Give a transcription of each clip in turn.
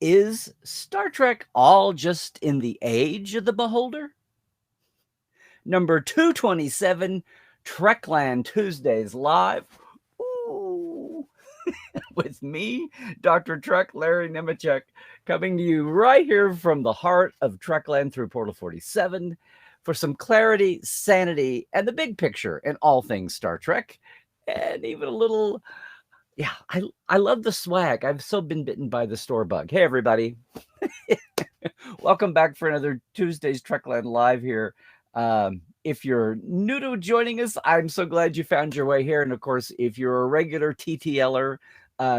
Is Star Trek all just in the age of the beholder? Number 227, Trekland Tuesdays live. Ooh. With me, Dr. Trek Larry Nemecek, coming to you right here from the heart of Trekland through Portal 47 for some clarity, sanity, and the big picture in all things Star Trek, and even a little. Yeah, I love the swag. I've so been bitten by the store bug. Hey, everybody. Welcome back for another Tuesday's Trekland Live here. If you're new to joining us, I'm so glad you found your way here. And of course, if you're a regular TTLer,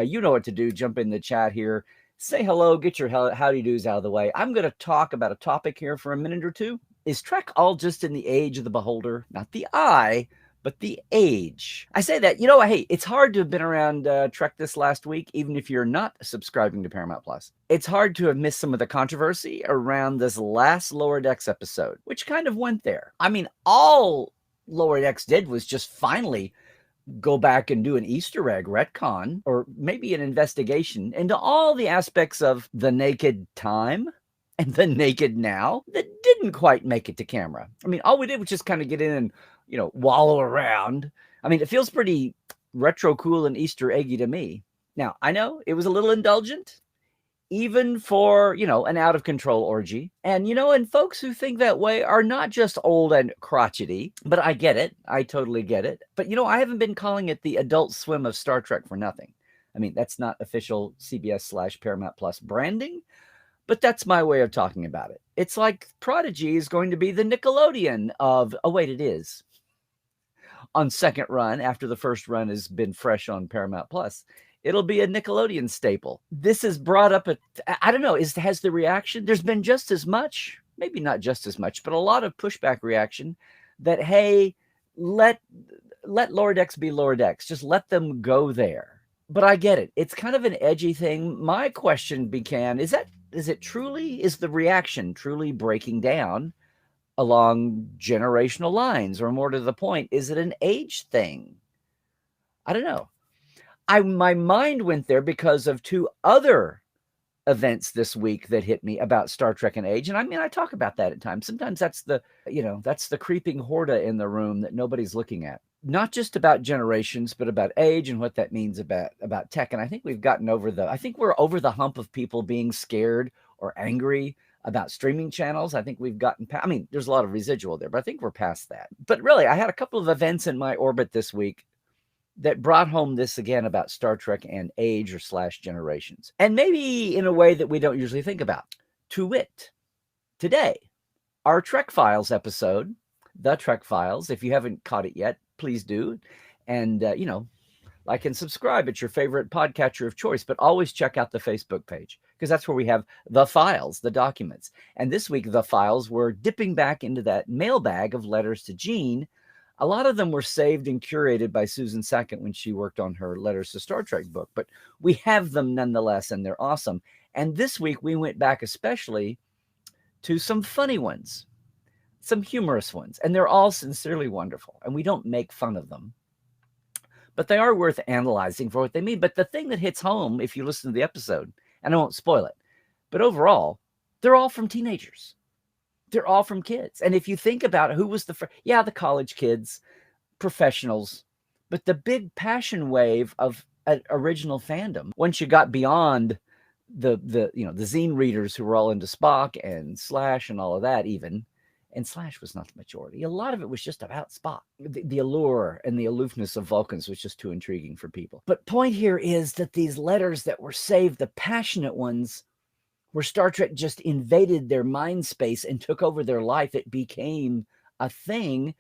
you know what to do. Jump in the chat here, say hello, get your howdy doos out of the way. I'm going to talk about a topic here for a minute or two. Is Trek all just in the age of the beholder? Not the eye, but the age. I say that, hey, it's hard to have been around Trek this last week, even if you're not subscribing to Paramount Plus. It's hard to have missed some of the controversy around this last Lower Decks episode, which kind of went there. I mean, all Lower Decks did was just finally go back and do an Easter egg retcon, or maybe an investigation into all the aspects of the naked time and the naked now that didn't quite make it to camera. I mean, all we did was just kind of get in and wallow around. I mean, it feels pretty retro cool and Easter eggy to me. Now, I know it was a little indulgent, even for, an out of control orgy. And, and folks who think that way are not just old and crotchety, but I get it. I totally get it. But, I haven't been calling it the Adult Swim of Star Trek for nothing. I mean, that's not official CBS/Paramount Plus branding, but that's my way of talking about it. It's like Prodigy is going to be the Nickelodeon of, oh, wait, it is. On second run, after the first run has been fresh on Paramount Plus, it'll be a Nickelodeon staple. This has brought up I don't know, has the reaction, there's been just as much, maybe not just as much, but a lot of pushback reaction that, hey, let Lower Decks be Lower Decks. Just let them go there. But I get it. It's kind of an edgy thing. My question began, is the reaction truly breaking down along generational lines, or more to the point, is it an age thing? I don't know. My mind went there because of two other events this week that hit me about Star Trek and age. And I mean, I talk about that at times. Sometimes that's the creeping horda in the room that nobody's looking at. Not just about generations, but about age and what that means about tech. And I think we've gotten I think we're over the hump of people being scared or angry about streaming channels. I think we've gotten past, I mean, there's a lot of residual there, but I think we're past that. But really, I had a couple of events in my orbit this week that brought home this again about Star Trek and age or / generations. And maybe in a way that we don't usually think about. To wit, today, our Trek Files episode, The Trek Files, if you haven't caught it yet, please do. And, like and subscribe at your favorite podcatcher of choice, but always check out the Facebook page, because that's where we have the files, the documents. And this week, the files were dipping back into that mailbag of letters to Gene. A lot of them were saved and curated by Susan Sackett when she worked on her Letters to Star Trek book, but we have them nonetheless, and they're awesome. And this week, we went back especially to some funny ones, some humorous ones, and they're all sincerely wonderful, and we don't make fun of them. But they are worth analyzing for what they mean. But the thing that hits home, if you listen to the episode, and I won't spoil it, but overall, they're all from teenagers. They're all from kids. And if you think about who was the college kids, professionals, but the big passion wave of original fandom, once you got beyond the zine readers who were all into Spock and Slash and all of that even, and Slash was not the majority. A lot of it was just about Spock. The allure and the aloofness of Vulcans was just too intriguing for people. But point here is that these letters that were saved, the passionate ones, where Star Trek just invaded their mind space and took over their life, it became a thing.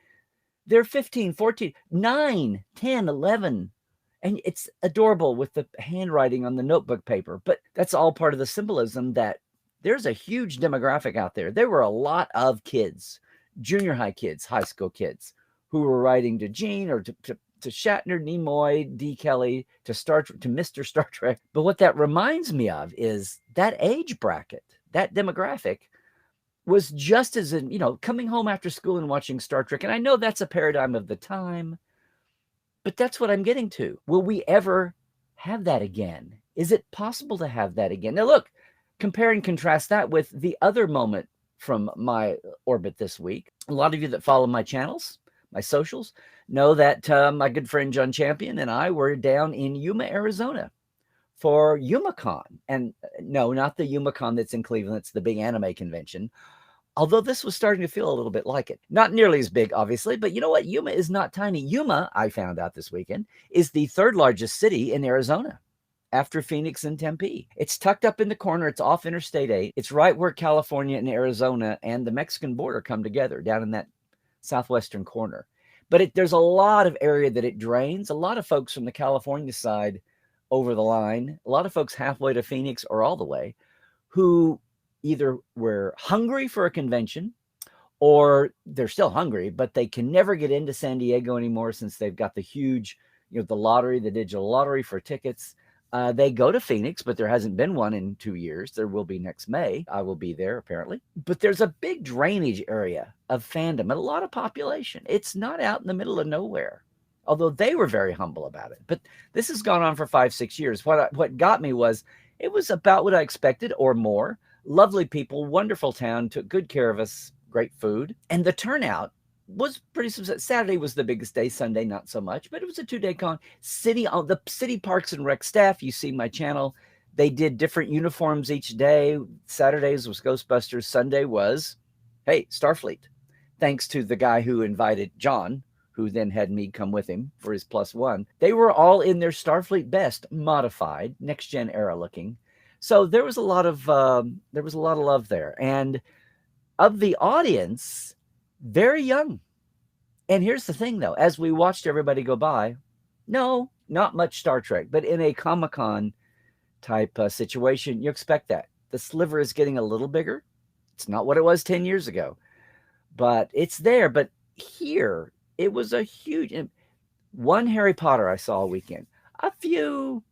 They're 15, 14, 9, 10, 11. And it's adorable with the handwriting on the notebook paper. But that's all part of the symbolism that there's a huge demographic out there. There were a lot of kids, junior high kids, high school kids, who were writing to Gene or to Shatner, Nimoy, D. Kelly, to Mr. Star Trek. But what that reminds me of is that age bracket, that demographic, was just as coming home after school and watching Star Trek. And I know that's a paradigm of the time, but that's what I'm getting to. Will we ever have that again? Is it possible to have that again? Now, look, Compare and contrast that with the other moment from my orbit this week. A lot of you that follow my channels, my socials, know that my good friend John Champion and I were down in Yuma, Arizona for YumaCon. And no, not the YumaCon that's in Cleveland. It's the big anime convention. Although this was starting to feel a little bit like it. Not nearly as big, obviously, but you know what? Yuma is not tiny. Yuma, I found out this weekend, is the third largest city in Arizona after Phoenix and Tempe. It's tucked up in the corner. It's off Interstate 8. It's right where California and Arizona and the Mexican border come together, down in that southwestern corner. But there's a lot of area that it drains. A lot of folks from the California side over the line, a lot of folks halfway to Phoenix or all the way, who either were hungry for a convention or they're still hungry, but they can never get into San Diego anymore since they've got the huge, the lottery, the digital lottery for tickets. They go to Phoenix, but there hasn't been one in 2 years. There will be next May. I will be there, apparently. But there's a big drainage area of fandom and a lot of population. It's not out in the middle of nowhere, although they were very humble about it. But this has gone on for 5-6 years. What got me was it was about what I expected or more. Lovely people, wonderful town, took good care of us, great food. And the turnout was pretty substantial. Saturday was the biggest day, Sunday not so much, but it was a 2-day con. The city parks and rec staff, you see my channel, they did different uniforms each day. Saturdays was Ghostbusters, Sunday was, hey, Starfleet. Thanks to the guy who invited John, who then had me come with him for his +1. They were all in their Starfleet best, modified, next gen era looking. So there was a lot of love there, and of the audience, very young. And here's the thing, though, as we watched everybody go by, no, not much Star Trek, but in a Comic-Con type situation, you expect that. The sliver is getting a little bigger. It's not what it was 10 years ago, but it's there. But here, it was a huge one. Harry Potter I saw all weekend. A few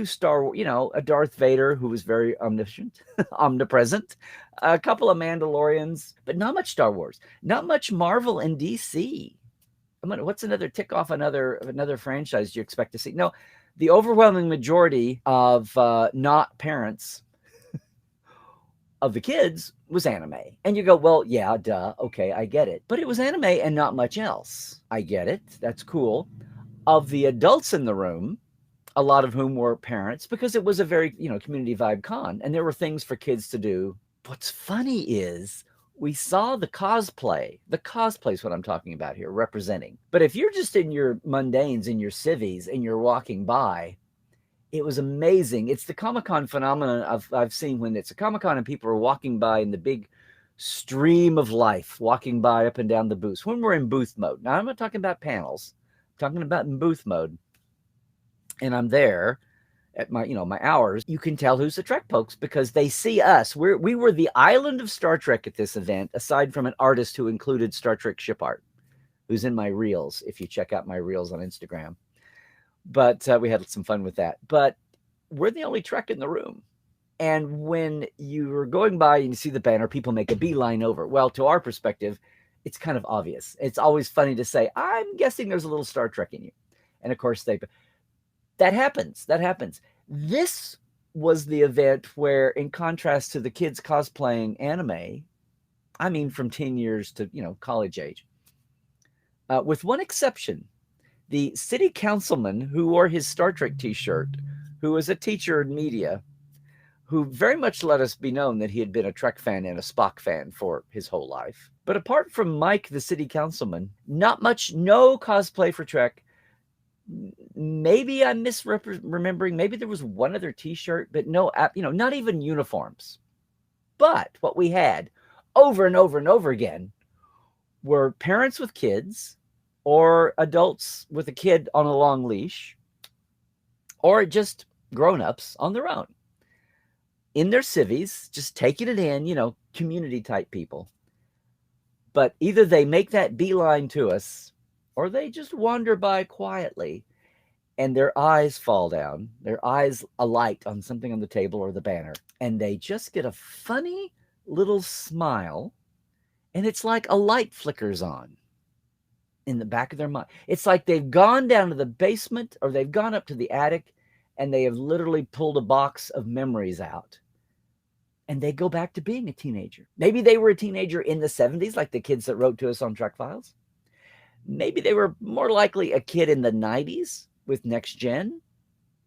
Star Wars, a Darth Vader who was very omniscient, omnipresent, a couple of Mandalorians, but not much Star Wars, not much Marvel and DC. What's another tick off another franchise you expect to see? No, the overwhelming majority of not parents of the kids was anime. And you go, well, yeah, duh, okay, I get it. But it was anime and not much else. I get it. That's cool. Of the adults in the room, a lot of whom were parents, because it was a very, community vibe con, and there were things for kids to do. What's funny is we saw the cosplay. The cosplay is what I'm talking about here, representing. But if you're just in your mundanes, in your civvies, and you're walking by, it was amazing. It's the Comic-Con phenomenon I've seen when it's a Comic-Con and people are walking by in the big stream of life, walking by up and down the booths. When we're in booth mode. Now, I'm not talking about panels. I'm talking about in booth mode. And I'm there at my hours. You can tell who's the Trek folks because they see us. We were the island of Star Trek at this event, aside from an artist who included Star Trek ship art, who's in my reels, if you check out my reels on Instagram. But we had some fun with that. But we're the only Trek in the room. And when you were going by and you see the banner, people make a beeline over. Well, to our perspective, it's kind of obvious. It's always funny to say, I'm guessing there's a little Star Trek in you. And of course, that happens. This was the event where, in contrast to the kids cosplaying anime, I mean, from 10 years to, college age, with one exception, the city councilman who wore his Star Trek t-shirt, who was a teacher in media, who very much let us be known that he had been a Trek fan and a Spock fan for his whole life. But apart from Mike, the city councilman, no cosplay for Trek. Maybe I'm misremembering. Maybe there was one other t-shirt, but no, not even uniforms. But what we had over and over and over again were parents with kids or adults with a kid on a long leash or just grown-ups on their own in their civvies, just taking it in, community type people. But either they make that beeline to us or they just wander by quietly and their eyes fall down, their eyes alight on something on the table or the banner, and they just get a funny little smile, and it's like a light flickers on in the back of their mind. It's like they've gone down to the basement or they've gone up to the attic and they have literally pulled a box of memories out. and they go back to being a teenager. Maybe they were a teenager in the 70s, like the kids that wrote to us on Trek Files. Maybe they were more likely a kid in the 90s with Next Gen,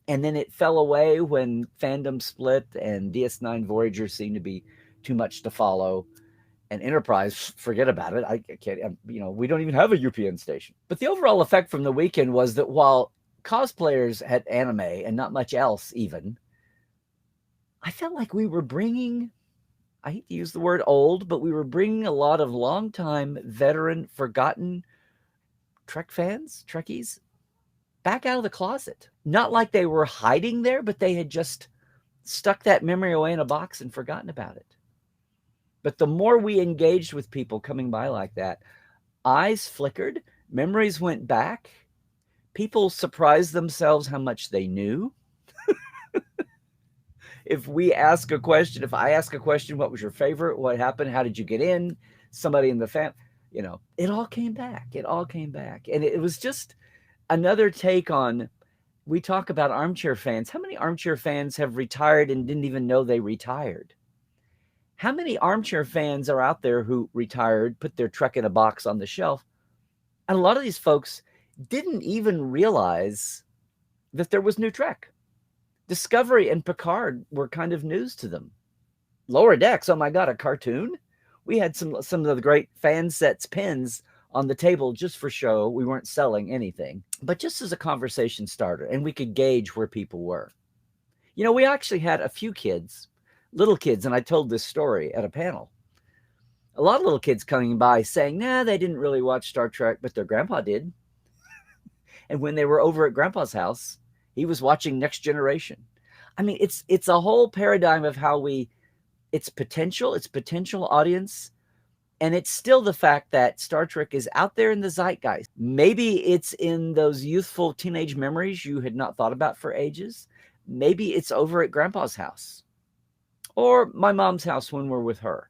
and then it fell away when fandom split and DS9 Voyager seemed to be too much to follow. And Enterprise, forget about it. I can't, we don't even have a UPN station. But the overall effect from the weekend was that while cosplayers had anime and not much else even, I felt like we were bringing, I hate to use the word old, but we were bringing a lot of longtime, veteran, forgotten Trek fans, Trekkies, back out of the closet. Not like they were hiding there, but they had just stuck that memory away in a box and forgotten about it. But the more we engaged with people coming by like that, eyes flickered, memories went back, people surprised themselves how much they knew. If I ask a question, what was your favorite? What happened? How did you get in? Somebody in the family, it all came back. It all came back. And it was just another take on, we talk about armchair fans. How many armchair fans have retired and didn't even know they retired? How many armchair fans are out there who retired, put their Trek in a box on the shelf? And a lot of these folks didn't even realize that there was new Trek. Discovery and Picard were kind of news to them. Lower Decks, oh my God, a cartoon? We had some of the great fan sets pins on the table just for show. We weren't selling anything, but just as a conversation starter, and we could gauge where people were. We actually had a few kids, little kids, and I told this story at a panel. A lot of little kids coming by saying, nah, they didn't really watch Star Trek, but their grandpa did. And when they were over at Grandpa's house, he was watching Next Generation. I mean, it's a whole paradigm of how its potential audience, and it's still the fact that Star Trek is out there in the zeitgeist. Maybe it's in those youthful teenage memories you had not thought about for ages. Maybe it's over at Grandpa's house or my mom's house when we're with her,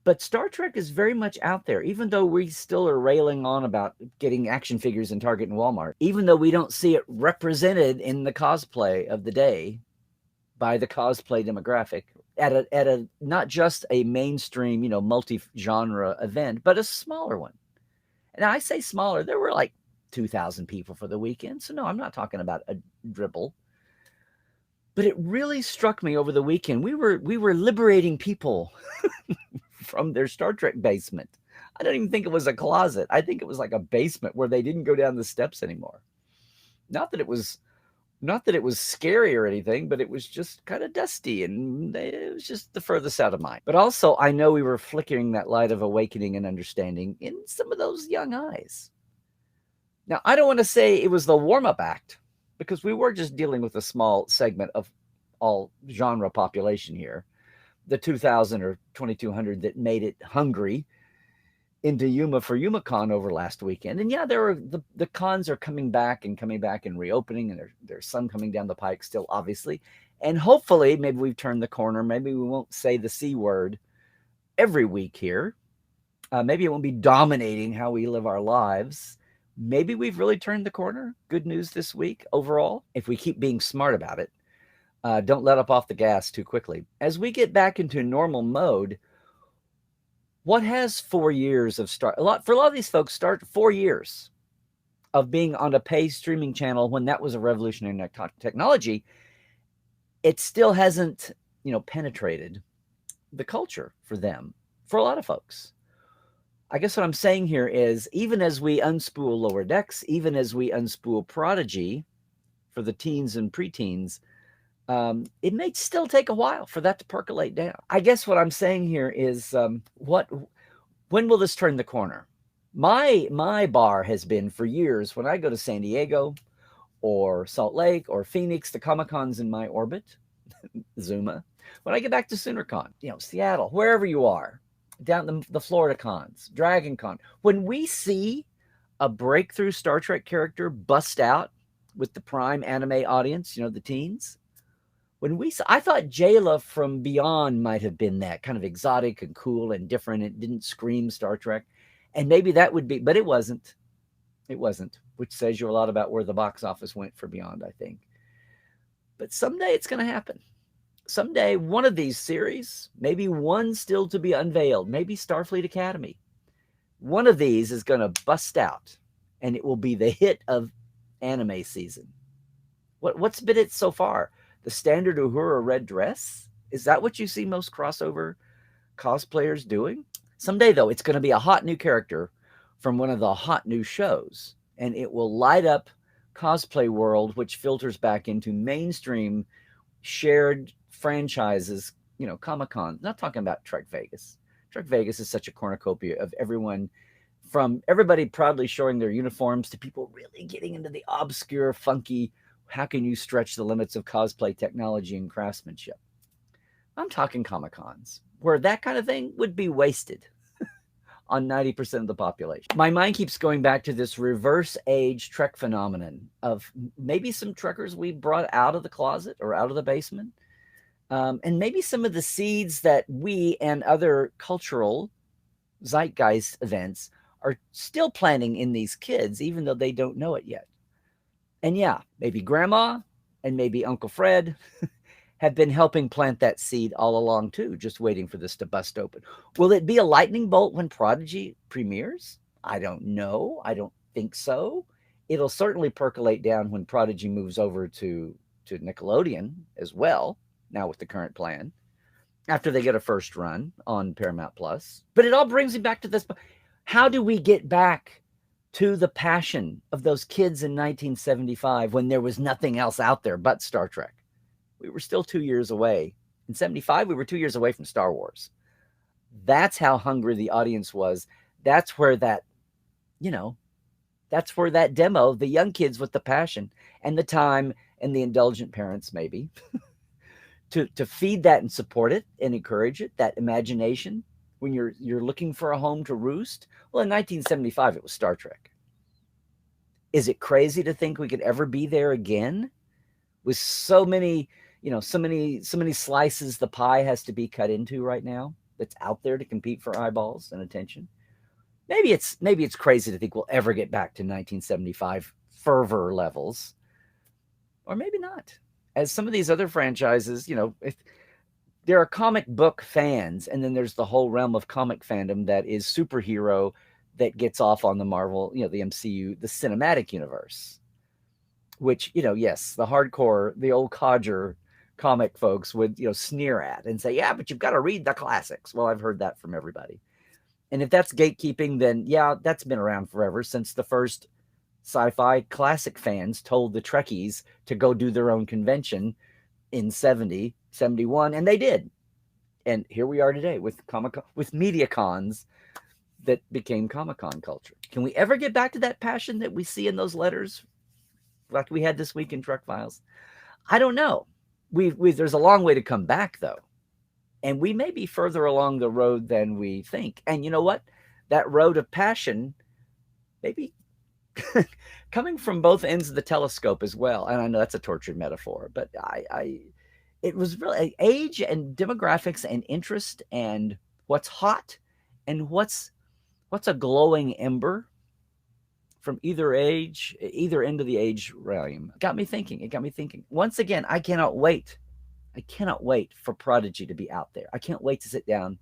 But Star Trek is very much out there, even though we still are railing on about getting action figures in Target and Walmart, even though we don't see it represented in the cosplay of the day by the cosplay demographic at a not just a mainstream, multi-genre event, but a smaller one. And I say smaller, there were like 2,000 people for the weekend. So no, I'm not talking about a dribble. But it really struck me over the weekend. We were liberating people from their Star Trek basement. I don't even think it was a closet. I think it was like a basement where they didn't go down the steps anymore. Not that it was scary or anything, but it was just kind of dusty, and it was just the furthest out of mind. But also, I know we were flickering that light of awakening and understanding in some of those young eyes. Now, I don't want to say it was the warm-up act, because we were just dealing with a small segment of all genre population here, the 2,000 or 2,200 that made it hungry into Yuma for YumaCon over last weekend. And yeah, there are the cons are coming back and reopening, and there's some coming down the pike still, obviously. And hopefully, maybe we've turned the corner. Maybe we won't say the C word every week here. Maybe it won't be dominating how we live our lives. Maybe we've really turned the corner. Good news this week overall, if we keep being smart about it. Don't let up off the gas too quickly. As we get back into normal mode, what has 4 years of for a lot of these folks, 4 years of being on a pay streaming channel when that was a revolutionary technology, it still hasn't, penetrated the culture for them, for a lot of folks. I guess what I'm saying here is, even as we unspool Lower Decks, even as we unspool Prodigy for the teens and preteens, it may still take a while for that to percolate down. I guess what I'm saying here is, when will this turn the corner? My bar has been for years, when I go to San Diego or Salt Lake or Phoenix, the Comic-Cons in my orbit, Zuma, when I get back to SoonerCon, Seattle, wherever you are, down the Florida cons, Dragon Con, when we see a breakthrough Star Trek character bust out with the prime anime audience, the teens, I thought Jayla from Beyond might have been that kind of exotic and cool and different. It didn't scream Star Trek. And maybe that would be, but it wasn't. It wasn't, which says you a lot about where the box office went for Beyond, I think. But someday it's going to happen. Someday, one of these series, maybe one still to be unveiled, maybe Starfleet Academy, one of these is going to bust out, and it will be the hit of anime season. What's been it so far? The standard Uhura red dress? Is that what you see most crossover cosplayers doing? Someday, though, it's going to be a hot new character from one of the hot new shows, and it will light up cosplay world, which filters back into mainstream shared franchises, Comic-Con. Not talking about Trek Vegas. Trek Vegas is such a cornucopia of everyone, from everybody proudly showing their uniforms to people really getting into the obscure, funky, how can you stretch the limits of cosplay technology and craftsmanship? I'm talking Comic-Cons, where that kind of thing would be wasted on 90% of the population. My mind keeps going back to this reverse age Trek phenomenon of maybe some Trekkers we brought out of the closet or out of the basement, and maybe some of the seeds that we and other cultural zeitgeist events are still planting in these kids, even though they don't know it yet. And yeah, maybe Grandma and maybe Uncle Fred have been helping plant that seed all along too, just waiting for this to bust open. Will it be a lightning bolt when Prodigy premieres? I don't know. I don't think so. It'll certainly percolate down when Prodigy moves over to Nickelodeon as well, now with the current plan, after they get a first run on Paramount Plus. But it all brings me back to this. How do we get back to the passion of those kids in 1975 when there was nothing else out there but Star Trek? We were still 2 years away. In 75, we were 2 years away from Star Wars. That's how hungry the audience was. That's where that demo, the young kids with the passion and the time and the indulgent parents maybe, to feed that and support it and encourage it, that imagination when you're looking for a home to roost. Well, in 1975, it was Star Trek. Is it crazy to think we could ever be there again with so many slices the pie has to be cut into right now that's out there to compete for eyeballs and attention? Maybe it's crazy to think we'll ever get back to 1975 fervor levels, or maybe not. As some of these other franchises, if there are comic book fans, and then there's the whole realm of comic fandom that is superhero that gets off on the Marvel, the MCU, the cinematic universe, which, yes, the hardcore, the old codger comic folks would, sneer at and say, yeah, but you've got to read the classics. Well, I've heard that from everybody. And if that's gatekeeping, then yeah, that's been around forever, since the first sci-fi classic fans told the Trekkies to go do their own convention in 70, 71, and they did. And here we are today with media cons that became Comic-Con culture. Can we ever get back to that passion that we see in those letters like we had this week in Trek Files? I don't know. There's a long way to come back, though. And we may be further along the road than we think. And you know what? That road of passion, maybe coming from both ends of the telescope as well. And I know that's a tortured metaphor, but it was really age and demographics and interest and what's hot and what's a glowing ember from either end of the age realm. It got me thinking. Once again, I cannot wait for Prodigy to be out there. I can't wait to sit down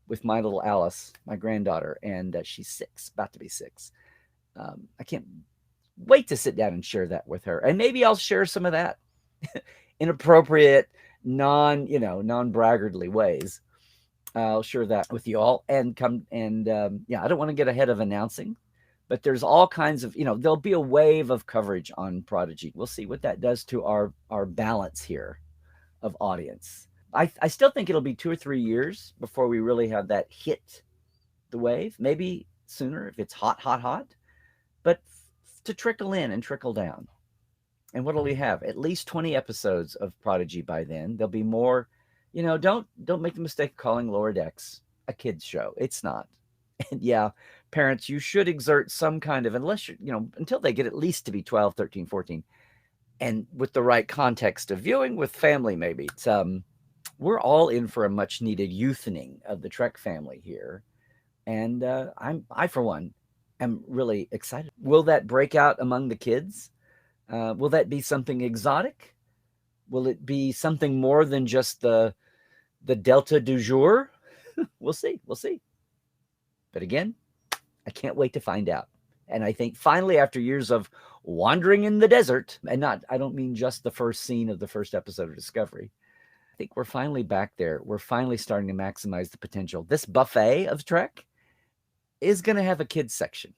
with my little Alice, my granddaughter, and she's 6, about to be 6. I can't wait to sit down and share that with her. And maybe I'll share some of that inappropriate, non-braggartly ways. I'll share that with you all and I don't want to get ahead of announcing, but there's all kinds of, there'll be a wave of coverage on Prodigy. We'll see what that does to our balance here of audience. I still think it'll be 2 or 3 years before we really have that hit the wave. Maybe sooner if it's hot, but to trickle in and trickle down. And what will we have? At least 20 episodes of Prodigy by then. There'll be more. Don't make the mistake of calling Lower Decks a kid's show. It's not. And yeah, parents, you should exert some kind of, unless you're, until they get at least to be 12, 13, 14, and with the right context of viewing with family, maybe. We're all in for a much needed youthening of the Trek family here. And I, for one, am really excited. Will that break out among the kids? Will that be something exotic? Will it be something more than just the Delta du jour? We'll see. We'll see. But again, I can't wait to find out. And I think finally, after years of wandering in the desert, and I don't mean just the first scene of the first episode of Discovery, I think we're finally back there. We're finally starting to maximize the potential. This buffet of Trek is going to have a kids section.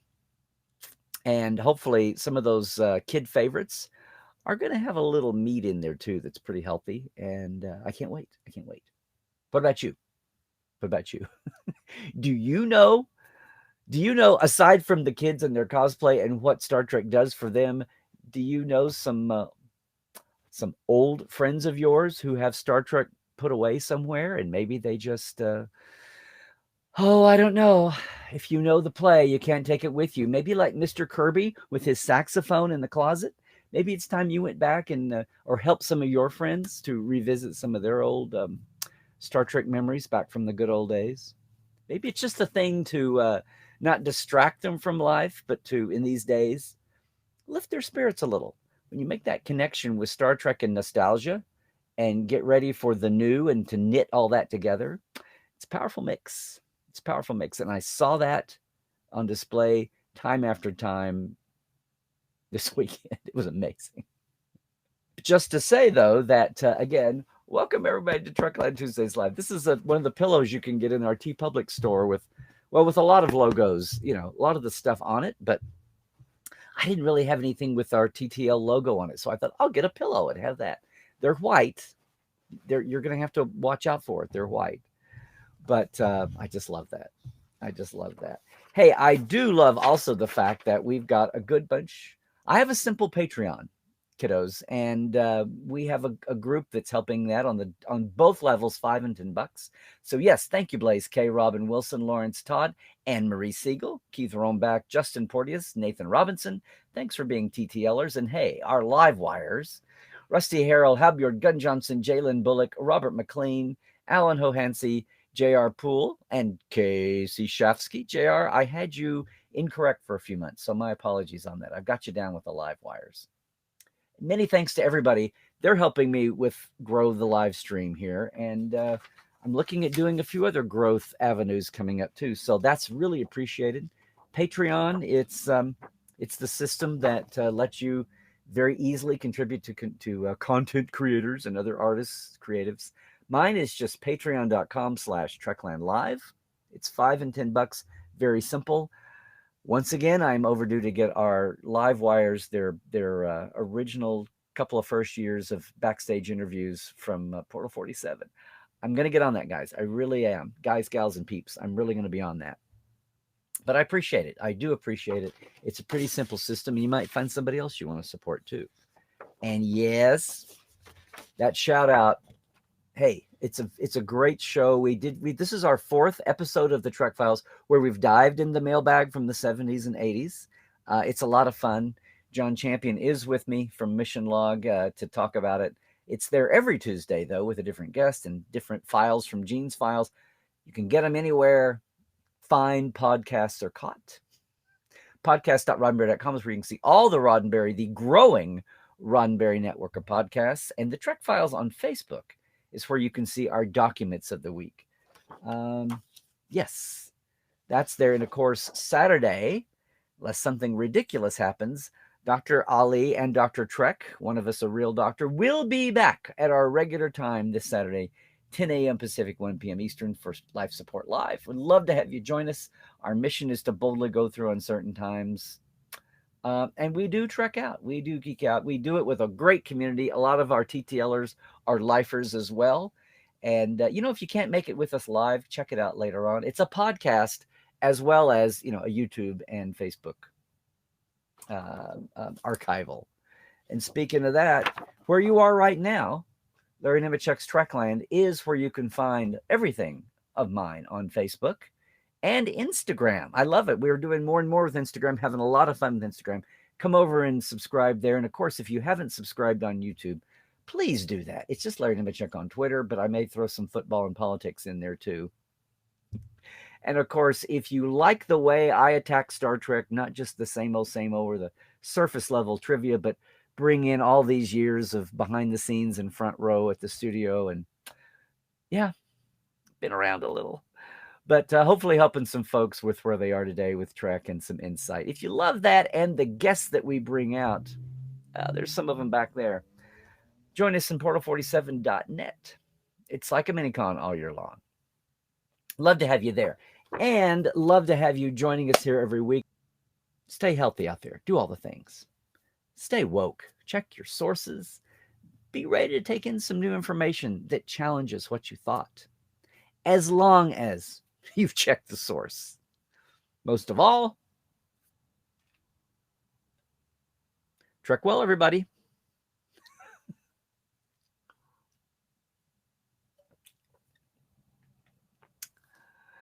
And hopefully, some of those kid favorites are going to have a little meat in there too that's pretty healthy. And I can't wait. I can't wait. What about you? What about you? Do you know aside from the kids and their cosplay and what Star Trek does for them, do you know some old friends of yours who have Star Trek put away somewhere and maybe they just oh, I don't know. If you know the play, you can't take it with you. Maybe like Mr. Kirby with his saxophone in the closet. Maybe it's time you went back and or helped some of your friends to revisit some of their old Star Trek memories back from the good old days. Maybe it's just a thing to not distract them from life, but to, in these days, lift their spirits a little. When you make that connection with Star Trek and nostalgia and get ready for the new and to knit all that together, it's a powerful mix. It's a powerful mix. And I saw that on display time after time this weekend. It was amazing. Just to say, though, that again, welcome everybody to Trekland Tuesdays Live. This is one of the pillows you can get in our TeePublic store with a lot of logos, a lot of the stuff on it, but I didn't really have anything with our TTL logo on it. So I thought I'll get a pillow and have that. They're white. You're going to have to watch out for it. They're white. But I just love that. I just love that. Hey, I do love also the fact that we've got a good bunch. I have a simple Patreon, kiddos, and we have a group that's helping that on both levels, $5 and $10. So yes, thank you, Blaze K, Robin Wilson, Lawrence Todd, Anne Marie Siegel, Keith Rombach, Justin Porteous, Nathan Robinson. Thanks for being TTLers, and hey, our live wires: Rusty Harrell, Halbjord Gunn Johnson, Jalen Bullock, Robert McLean, Alan Hohansey, J.R. Poole, and Casey Shafsky. J.R., I had you incorrect for a few months, so my apologies on that. I've got you down with the live wires. Many thanks to everybody. They're helping me with grow the live stream here, and I'm looking at doing a few other growth avenues coming up too. So that's really appreciated. Patreon, it's the system that lets you very easily contribute to content creators and other artists, creatives. Mine is just patreon.com/TreklandLive. It's $5 and $10. Very simple. Once again, I'm overdue to get our live wires, their original couple of first years of backstage interviews from Portal 47. I'm going to get on that, guys. I really am. Guys, gals, and peeps. I'm really going to be on that. But I appreciate it. I do appreciate it. It's a pretty simple system. You might find somebody else you want to support too. And yes, that shout out. Hey, it's a great show. This is our 4th episode of the Trek Files where we've dived in the mailbag from the 70s and 80s. It's a lot of fun. John Champion is with me from Mission Log to talk about it. It's there every Tuesday, though, with a different guest and different files from Gene's files. You can get them anywhere fine podcasts are caught. Podcast.roddenberry.com is where you can see all the Roddenberry, the growing Roddenberry network of podcasts, and the Trek Files on Facebook is where you can see our documents of the week. Yes, that's there. And of course, Saturday, unless something ridiculous happens, Dr. Ali and Dr. Trek, one of us a real doctor, will be back at our regular time this Saturday, 10 a.m. Pacific, 1 p.m. Eastern for Life Support Live. We'd love to have you join us. Our mission is to boldly go through uncertain times. And we do trek out. We do geek out. We do it with a great community. A lot of our TTLers are lifers as well. And, if you can't make it with us live, check it out later on. It's a podcast as well as, a YouTube and Facebook archival. And speaking of that, where you are right now, Larry Nemecek's Trekland is where you can find everything of mine on Facebook and Instagram. I love it. We're doing more and more with Instagram, having a lot of fun with Instagram. Come over and subscribe there. And of course, if you haven't subscribed on YouTube, please do that. It's just Larry Nemecek on Twitter, but I may throw some football and politics in there too. And of course, if you like the way I attack Star Trek, not just the same old or the surface level trivia, but bring in all these years of behind the scenes and front row at the studio. And yeah, been around a little. But hopefully helping some folks with where they are today with Trek and some insight. If you love that and the guests that we bring out, there's some of them back there. Join us in portal47.net. It's like a mini-con all year long. Love to have you there. And love to have you joining us here every week. Stay healthy out there. Do all the things. Stay woke. Check your sources. Be ready to take in some new information that challenges what you thought, as long as you've checked the source. Most of all, trek well, everybody.